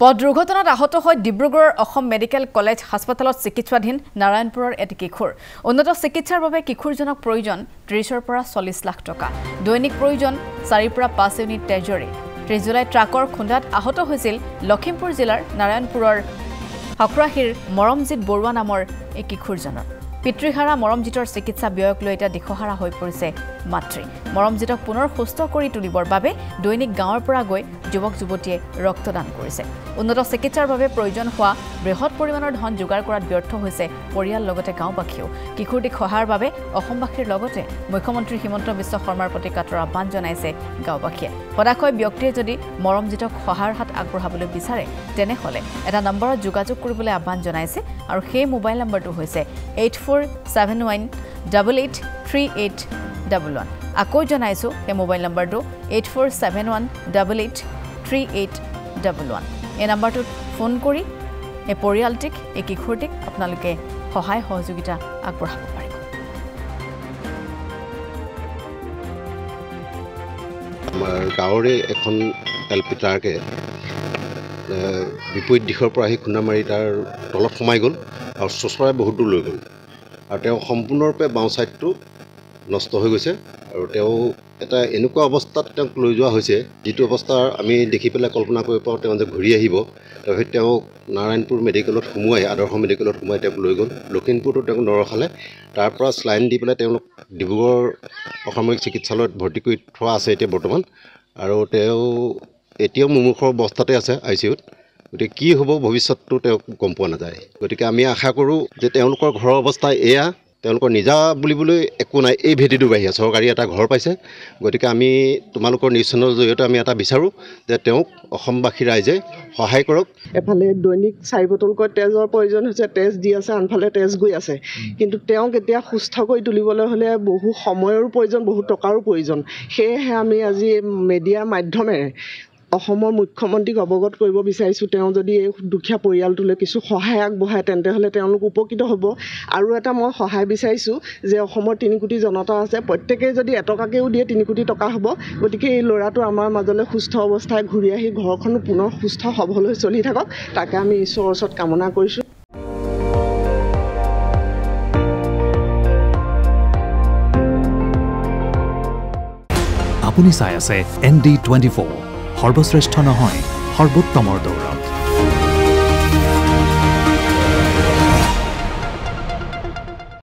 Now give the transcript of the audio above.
পথ দুৰ্ঘটনাত আহত হৈ ডিব্ৰুগড়ৰ অসম মেডিকেল কলেজ হাস্পতালত চিকিৎসাধীন নাৰায়ণপুৰৰ এটি কিশোৰ উন্নত চিকিৎসাৰ বাবে কিশোৰজনক প্ৰয়োজন 30ৰ পৰা 40 লাখ টকা দৈনিক প্ৰয়োজন 4 পৰা 5 ইউনিট তেজৰি 30 জুলাই ট্ৰাকৰ খুন্দাত আহত হৈছিল লখিমপুৰ জিলাৰ নাৰায়ণপুৰৰ হকৰাহিৰ মৰমজিত বৰুৱা নামৰ এই কিশোৰজনৰ পিতৃহাৰা মৰমজিতৰ চিকিৎসা ব্যয়ক লৈ এটা দিশহাৰা হৈ পৰিছে মাতৃ মৰমজিতক পুনৰ সুস্থ কৰি তুলিবৰ বাবে দৈনিক গাঁৱৰ পৰা গৈ যুৱক যুৱতীয়ে ৰক্তদান কৰিছে উন্নত চিকিৎসাৰ বাবে প্ৰয়োজন হোৱা বৃহৎ পৰিমাণৰ ধন যোগাৰ কৰাত ব্যৰ্থ হৈছে পৰিয়াল লগতে গাঁওবাসীও কিশোৰটিক সহায়ৰ বাবে অসমবাসীৰ লগতে মুখ্যমন্ত্ৰী হিমন্ত বিশ্ব শৰ্মাৰ প্ৰতি কাটৰ আহ্বান জনাইছে গাঁওবাসীয়ে সদাকৈ ব্যক্তিয়ে যদি মৰমজিতক সহায়ৰ হাত আগবঢ়াবলৈ বিচাৰে তেনেহলে এটা নম্বৰত যোগাযোগ কৰিবলৈ আহ্বান জনাইছে আৰু সেই মোবাইল নম্বৰটো হৈছে 8471883811 আকৌ জনাইছো এই মোবাইল নম্বৰটো 8471883811 এই নম্বৰটোত ফোন কৰি এই পৰিয়ালটিক এই কিশোৰটিক আপোনালোকে সহায় সহযোগিতা আগবঢ়াব পাৰিব আমাৰ গাঁৱৰে এখন এলপি ট্ৰাকে বিপৰীত দিশৰ পৰা আহি খুন্দা মাৰি তাৰ তলত সোমাই গ'ল আৰু চচৰাই বহুত দূৰ লৈ গ'ল আৰু তেওঁ সম্পূৰ্ণৰূপে বাওঁ ছাইডটো নষ্ট হৈ গৈছে আৰু তেওঁ এটা এনেকুৱা অৱস্থাত তেওঁক লৈ যোৱা হৈছে যিটো অৱস্থা আমি দেখি পেলাই কল্পনা কৰিব পাৰোঁ তেওঁ যে ঘূৰি আহিব তাৰপিছত তেওঁক নাৰায়ণপুৰ মেডিকেলত সোমোৱাই আদৰ্শ মেডিকেলত সোমোৱাই তেওঁক লৈ গ'ল লখিমপুৰতো তেওঁক নৰখালে তাৰ পৰা স্লাইন দি পেলাই তেওঁলোক ডিব্ৰুগড় অসামৰিক চিকিৎসালয়ত ভৰ্তি কৰি থোৱা আছে এতিয়া বৰ্তমান আৰু তেওঁ এতিয়াও মুমূৰ্ষৰ অৱস্থাতে আছে ICUত গতিকে কি হ'ব ভৱিষ্যতটো তেওঁক গম পোৱা নাযায় গতিকে আমি আশা কৰোঁ যে তেওঁলোকৰ ঘৰৰ অৱস্থা এয়া তেওঁলোকৰ নিজা বুলিবলৈ একো নাই এই ভেটিটো বাহিৰে চৰকাৰী এটা ঘৰ পাইছে গতিকে আমি তোমালোকৰ নিউজ চেনেলৰ জৰিয়তে আমি এটা বিচাৰোঁ যে তেওঁক অসমবাসী ৰাইজে সহায় কৰক এফালে দৈনিক 4 বটলকৈ তেজৰ প্ৰয়োজন হৈছে তেজ দি আছে আনফালে তেজ গৈ আছে কিন্তু তেওঁক এতিয়া সুস্থ কৰি তুলিবলৈ হ'লে বহু সময়ৰো প্ৰয়োজন বহু টকাৰো প্ৰয়োজন সেয়েহে আমি আজি মিডিয়া মাধ্যমেৰে অসমৰ মুখ্যমন্ত্ৰীক অৱগত কৰিব বিচাৰিছোঁ তেওঁ যদি এই দুখীয়া পৰিয়ালটোলৈ কিছু সহায় আগবঢ়ায় তেন্তে হ'লে তেওঁলোক উপকৃত হ'ব আৰু এটা মই সহায় বিচাৰিছোঁ যে অসমৰ 3 কোটি জনতা আছে প্ৰত্যেকেই যদি এটকাকেও দিয়ে 3 কোটি টকা হ'ব গতিকে এই ল'ৰাটো আমাৰ মাজলৈ সুস্থ অৱস্থায় ঘূৰি আহি ঘৰখনো পুনৰ সুস্থ সবল হৈ চলি থাকক তাকে আমি ঈশ্বৰৰ ওচৰত কামনা কৰিছোঁ আপুনি চাই আছে ND24 সৰ্বশ্ৰেষ্ঠ নহয় সৰ্বোত্তমৰ দৌৰ